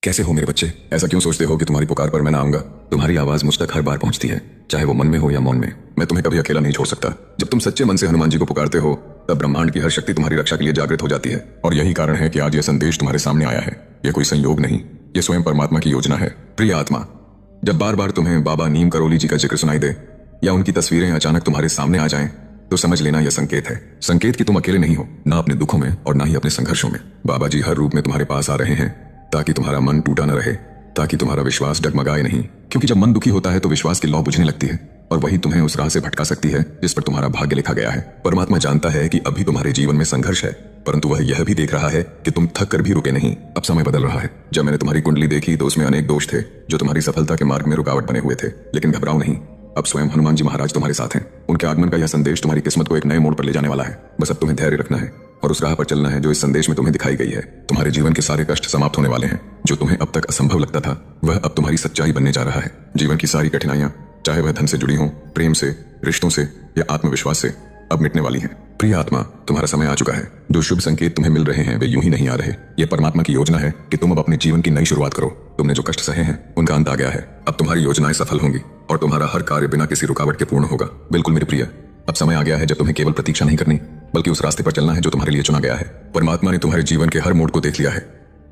कैसे हो मेरे बच्चे? ऐसा क्यों सोचते हो कि तुम्हारी पुकार पर मैं ना आऊंगा? तुम्हारी आवाज मुझ तक हर बार पहुंचती है, चाहे वो मन में हो या मौन में। मैं तुम्हें कभी अकेला नहीं छोड़ सकता। जब तुम सच्चे मन से हनुमान जी को पुकारते हो, तब ब्रह्मांड की हर शक्ति तुम्हारी रक्षा के लिए जागृत हो जाती है। और यही कारण है कि आज यह संदेश तुम्हारे सामने आया है। यह कोई संयोग नहीं, यह स्वयं परमात्मा की योजना है। प्रिय आत्मा, जब बार बार तुम्हें बाबा नीम करोली जी का जिक्र सुनाई दे या उनकी तस्वीरें अचानक तुम्हारे सामने आ जाएं, तो समझ लेना यह संकेत है। संकेत कि तुम अकेले नहीं हो, ना अपने दुखों में और ना ही अपने संघर्षों में। बाबा जी हर रूप में तुम्हारे पास आ रहे हैं ताकि तुम्हारा मन टूटा न रहे, ताकि तुम्हारा विश्वास डगमगाए नहीं। क्योंकि जब मन दुखी होता है तो विश्वास की लौ बुझने लगती है और वही तुम्हें उस राह से भटका सकती है जिस पर तुम्हारा भाग्य लिखा गया है। परमात्मा जानता है कि अभी तुम्हारे जीवन में संघर्ष है, परंतु वह यह भी देख रहा है कि तुम थक कर भी रुके नहीं। अब समय बदल रहा है। जब मैंने तुम्हारी कुंडली देखी तो उसमें अनेक दोष थे जो तुम्हारी सफलता के मार्ग में रुकावट बने हुए थे, लेकिन घबराओ नहीं। अब स्वयं हनुमान जी महाराज तुम्हारे साथ हैं। उनके आगमन का यह संदेश तुम्हारी किस्मत को एक नए मोड़ पर ले जाने वाला है। बस अब तुम्हें धैर्य रखना है और उस राह पर चलना है जो इस संदेश में तुम्हें दिखाई गई है। तुम्हारे जीवन के सारे कष्ट समाप्त होने वाले हैं। जो तुम्हें अब तक असंभव लगता था, वह अब तुम्हारी सच्चाई बनने जा रहा है। जीवन की सारी कठिनाइयां, चाहे वह धन से जुड़ी हों, प्रेम से, रिश्तों से या आत्मविश्वास से, अब मिटने वाली हैं। प्रिय आत्मा, तुम्हारा समय आ चुका है। जो शुभ संकेत तुम्हें मिल रहे हैं वे यूं ही नहीं आ रहे। यह परमात्मा की योजना है कि तुम अब अपने जीवन की नई शुरुआत करो। तुमने जो कष्ट सहे हैं उनका अंत आ गया है। अब तुम्हारी योजनाएं सफल होंगी और तुम्हारा हर कार्य बिना किसी रुकावट के पूर्ण होगा। बिल्कुल मेरे प्रिय, अब समय आ गया है जब तुम्हें केवल प्रतीक्षा नहीं करनी, बल्कि उस रास्ते पर चलना है जो तुम्हारे लिए चुना गया है। परमात्मा ने तुम्हारे जीवन के हर मोड़ को देख लिया है।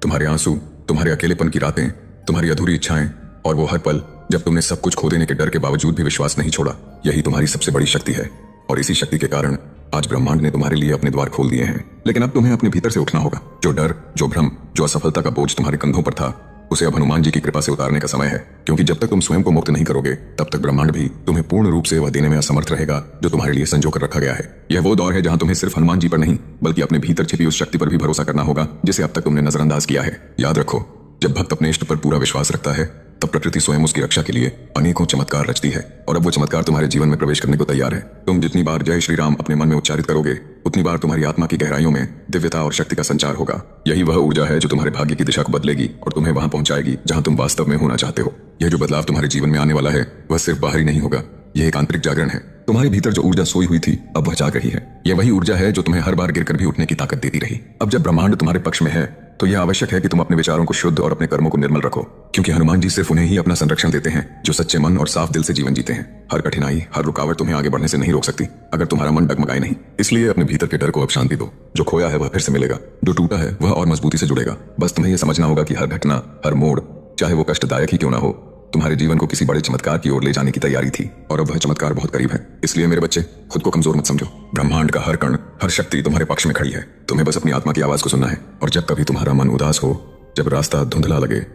तुम्हारे आंसू, तुम्हारे अकेलेपन की रातें, तुम्हारी अधूरी इच्छाएं और वो हर पल जब तुमने सब कुछ खो देने के डर के बावजूद भी विश्वास नहीं छोड़ा। यही तुम्हारी सबसे बड़ी शक्ति है और इसी शक्ति के कारण आज ब्रह्मांड ने तुम्हारे लिए अपने द्वार खोल दिए हैं। लेकिन अब तुम्हें अपने भीतर से उठना होगा। जो डर, जो भ्रम, जो असफलता का बोझ तुम्हारे कंधों पर था, उसे अब हनुमान जी की कृपा से उतारने का समय है। क्योंकि जब तक तुम स्वयं को मुक्त नहीं करोगे, तब तक ब्रह्मांड भी तुम्हें पूर्ण रूप से वह देने में असमर्थ रहेगा जो तुम्हारे लिए संजो कर रखा गया है। यह वो दौर है जहां तुम्हें सिर्फ हनुमान जी पर नहीं, बल्कि अपने भीतर छिपी उस शक्ति पर भी भरोसा करना होगा जिसे अब तक तुमने नजरअंदाज किया है। याद रखो, जब भक्त अपने इष्ट पर पूरा विश्वास रखता है, तब प्रकृति स्वयं उसकी रक्षा के लिए अनेकों चमत्कार रचती है और अब वो चमत्कार तुम्हारे जीवन में प्रवेश करने को तैयार है। तुम जितनी बार जय श्री राम अपने मन में उच्चारित करोगे, उतनी बार तुम्हारी आत्मा की गहराइयों में दिव्यता और शक्ति का संचार होगा। यही वह ऊर्जा है जो तुम्हारे भाग्य की दिशा को बदलेगी और तुम्हें वहां पहुंचाएगी जहां तुम वास्तव में होना चाहते हो। यह जो बदलाव तुम्हारे जीवन में आने वाला है, वह सिर्फ बाहरी नहीं होगा, यह एक आंतरिक जागरण है। तुम्हारे भीतर जो ऊर्जा सोई हुई थी, अब वह जाग रही है। यह वही ऊर्जा है जो तुम्हें हर बार गिरकर भी उठने की ताकत देती रही। अब जब ब्रह्मांड तुम्हारे पक्ष में है, तो यह आवश्यक है कि तुम अपने विचारों को शुद्ध और अपने कर्मों को निर्मल रखो। क्योंकि हनुमान जी सिर्फ उन्हें ही अपना संरक्षण देते हैं जो सच्चे मन और साफ दिल से जीवन जीते हैं। हर कठिनाई, हर रुकावट तुम्हें आगे बढ़ने से नहीं रोक सकती अगर तुम्हारा मन डगमगाए नहीं। इसलिए अपने भीतर के डर को अब शांति दो। जो खोया है वह फिर से मिलेगा, जो टूटा है वह और मजबूती से जुड़ेगा। बस तुम्हें यह समझना होगा कि हर घटना, हर मोड़, चाहे वो कष्टदायक ही क्यों ना हो, तुम्हारे जीवन को किसी बड़े चमत्कार की ओर ले जाने की तैयारी थी और अब वह चमत्कार बहुत करीब है। इसलिए मेरे बच्चे, खुद को कमजोर मत समझो। ब्रह्मांड का हर कण, हर शक्ति तुम्हारे पक्ष में खड़ी है। तुम्हें बस अपनी आत्मा की आवाज को सुनना है। और जब कभी तुम्हारा मन उदास हो, जब रास्ता धुंधला लगे,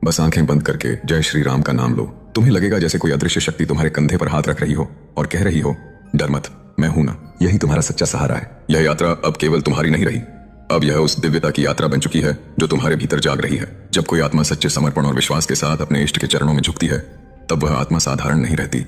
बस आंखें बंद करके जय श्री राम का नाम लो। तुम्हें लगेगा जैसे कोई अदृश्य शक्ति तुम्हारे कंधे पर हाथ रख रही हो और कह रही हो, डर मत, मैं हूं ना। यही तुम्हारा सच्चा सहारा है। यह यात्रा अब केवल तुम्हारी नहीं रही, अब यह उस दिव्यता की यात्रा बन चुकी है जो तुम्हारे भीतर जाग रही है। जब कोई आत्मा सच्चे समर्पण और विश्वास के साथ अपने इष्ट के चरणों में झुकती है, तब वह आत्मा साधारण नहीं रहती,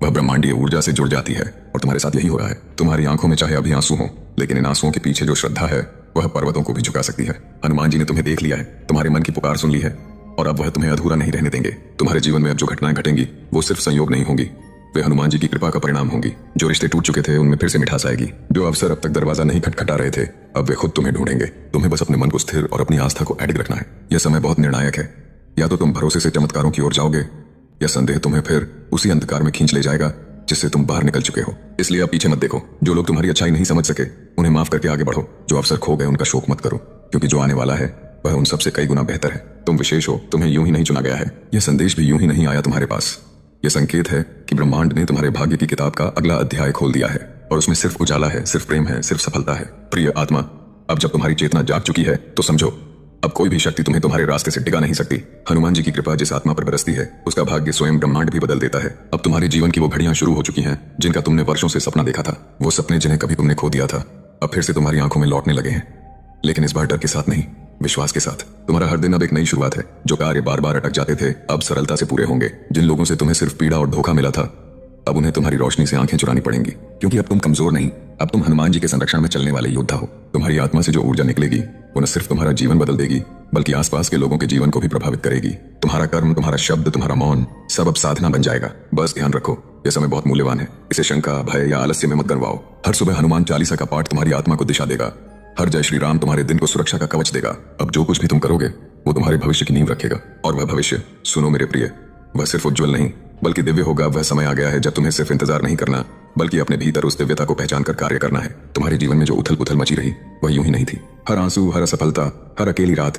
वह ब्रह्मांडीय ऊर्जा से जुड़ जाती है। और तुम्हारे साथ यही हो रहा है। तुम्हारी आंखों में चाहे अभी आंसू हो, लेकिन इन आंसुओं के पीछे जो श्रद्धा है वह पर्वतों को भी झुका सकती है। हनुमान जी ने तुम्हें देख लिया है, तुम्हारे मन की पुकार सुन ली है और अब वह तुम्हें अधूरा नहीं रहने देंगे। तुम्हारे जीवन में अब जो घटनाएं घटेंगी वो सिर्फ संयोग नहीं होंगी, वे हनुमान जी की कृपा का परिणाम होंगी। जो रिश्ते टूट चुके थे उनमें फिर से मिठास आएगी। जो अवसर अब तक दरवाजा नहीं खटखटा रहे थे, अब वे खुद तुम्हें ढूंढेंगे। तुम्हें बस अपने मन को स्थिर और अपनी आस्था को अडिग रखना है। यह समय बहुत निर्णायक है। या तो तुम भरोसे से चमत्कारों की ओर जाओगे, या संदेह तुम्हें फिर उसी अंधकार में खींच ले जाएगा जिससे तुम बाहर निकल चुके हो। इसलिए अब पीछे मत देखो। जो लोग तुम्हारी अच्छाई नहीं समझ सके, उन्हें माफ करके आगे बढ़ो। जो अवसर खो गए उनका शोक मत करो, क्योंकि जो आने वाला है वह उन सबसे कई गुना बेहतर है। तुम विशेष हो, तुम्हें यूं ही नहीं चुना गया है। यह संदेश भी यूं ही नहीं आया तुम्हारे पास। यह संकेत है कि ब्रह्मांड ने तुम्हारे भाग्य की किताब का अगला अध्याय खोल दिया है और उसमें सिर्फ उजाला है, सिर्फ प्रेम है, सिर्फ सफलता है। प्रिय आत्मा, अब जब तुम्हारी चेतना जाग चुकी है तो समझो, अब कोई भी शक्ति तुम्हें तुम्हारे रास्ते से डिगा नहीं सकती। हनुमान जी की कृपा जिस आत्मा पर बरसती है, उसका भाग्य स्वयं ब्रह्मांड भी बदल देता है। अब तुम्हारे जीवन की वो घड़ियां शुरू हो चुकी हैं जिनका तुमने वर्षों से सपना देखा था। वो सपने जिन्हें कभी तुमने खो दिया था, अब फिर से तुम्हारी आंखों में लौटने लगे हैं। लेकिन इस बार डर के साथ नहीं, विश्वास के साथ। तुम्हारा हर दिन अब एक नई शुरुआत है। जो कार्य बार बार अटक जाते थे, अब सरलता से पूरे होंगे। जिन लोगों से तुम्हें सिर्फ पीड़ा और धोखा मिला था, अब उन्हें तुम्हारी रोशनी से आंखें चुरानी पड़ेंगी। क्योंकि अब तुम कमजोर नहीं, अब तुम हनुमान जी के संरक्षण में चलने वाले योद्धा हो। तुम्हारी आत्मा से जो ऊर्जा निकलेगी वो न सिर्फ तुम्हारा जीवन बदल देगी, बल्कि आसपास के लोगों के जीवन को भी प्रभावित करेगी। तुम्हारा कर्म, तुम्हारा शब्द, तुम्हारा मौन, सब अब साधना बन जाएगा। बस ध्यान रखो, यह समय बहुत मूल्यवान है। इसे शंका, भय या आलस्य में मत गंवाओ। हर सुबह हनुमान चालीसा का पाठ तुम्हारी आत्मा को दिशा देगा। हर जय श्री राम तुम्हारे दिन को सुरक्षा का कवच देगा। अब जो कुछ भी तुम करोगे वो तुम्हारे भविष्य की नींव रखेगा। और वह भविष्य, सुनो मेरे प्रिय, वह सिर्फ उज्जवल नहीं बल्कि दिव्य होगा। वह समय आ गया है जब तुम्हें सिर्फ इंतजार नहीं करना बल्कि अपने भीतर उस दिव्यता को पहचान कर कार्य करना है। तुम्हारे जीवन में जो उथल पुथल मची रही वह यूं ही नहीं थी। हर आंसू, हर असफलता, हर अकेली रात,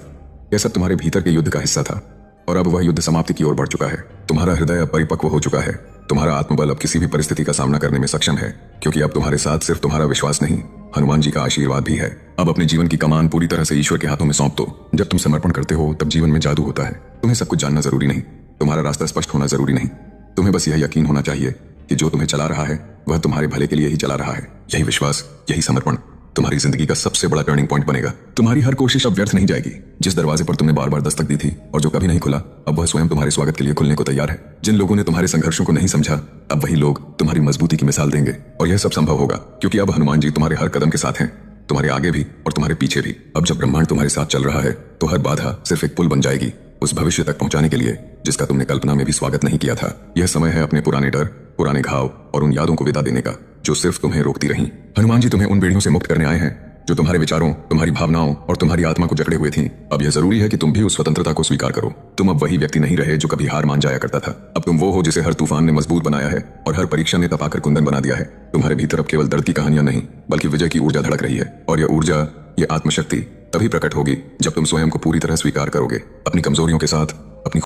यह सब तुम्हारे भीतर के युद्ध का हिस्सा था। और अब वह युद्ध समाप्ति की ओर बढ़ चुका है। तुम्हारा हृदय अब परिपक्व हो चुका है। तुम्हारा आत्मबल अब किसी भी परिस्थिति का सामना करने में सक्षम है, क्योंकि अब तुम्हारे साथ सिर्फ तुम्हारा विश्वास नहीं, हनुमान जी का आशीर्वाद भी है। अब अपने जीवन की कमान पूरी तरह से ईश्वर के हाथों में सौंप दो। जब तुम समर्पण करते हो तब जीवन में जादू होता है। तुम्हें सब कुछ जानना जरूरी नहीं, तुम्हारा रास्ता स्पष्ट होना जरूरी नहीं। तुम्हें बस यह यकीन होना चाहिए कि जो तुम्हें चला रहा है वह तुम्हारे भले के लिए ही चला रहा है। यही विश्वास, यही समर्पण तुम्हारी जिंदगी का सबसे बड़ा टर्निंग पॉइंट बनेगा। तुम्हारी हर कोशिश अब व्यर्थ नहीं जाएगी। जिस दरवाजे पर तुमने बार बार दस्तक दी थी और जो कभी नहीं खुला, अब वह स्वयं तुम्हारे स्वागत के लिए खुलने को तैयार है। जिन लोगों ने तुम्हारे संघर्षों को नहीं समझा, अब वही लोग तुम्हारी मजबूती की मिसाल देंगे। और यह सब संभव होगा क्योंकि अब हनुमान जी तुम्हारे हर कदम के साथ हैं, तुम्हारे आगे भी और तुम्हारे पीछे भी। अब जब ब्रह्मांड तुम्हारे साथ चल रहा है तो हर बाधा सिर्फ एक पुल बन जाएगी उस भविष्य तक पहुंचाने के लिए जिसका तुमने कल्पना में भी स्वागत नहीं किया था। यह समय है अपने पुराने डर, पुराने घाव और उन यादों को विदा देने का जो सिर्फ तुम्हें रोकती रहीं। हनुमान जी तुम्हें उन बेड़ियों से मुक्त करने आए हैं जो तुम्हारे विचारों, तुम्हारी भावनाओं और तुम्हारी आत्मा को जकड़े हुए थी। अब यह जरूरी है कि तुम भी उस स्वतंत्रता को स्वीकार करो। तुम अब वही व्यक्ति नहीं रहे जो कभी हार मान जाया करता था। अब तुम वो हो जिसे हर तूफान ने मजबूत बनाया है और हर परीक्षा ने तपाकर कुंदन बना दिया है। तुम्हारे भीतर अब केवल दर्द की कहानियां नहीं बल्कि विजय की ऊर्जा धड़क रही है। और यह ऊर्जा, यह आत्मशक्ति तभी प्रकट होगी जब तुम स्वयं को पूरी तरह स्वीकार करोगे, अपनी कमजोरियों के साथ, अपनी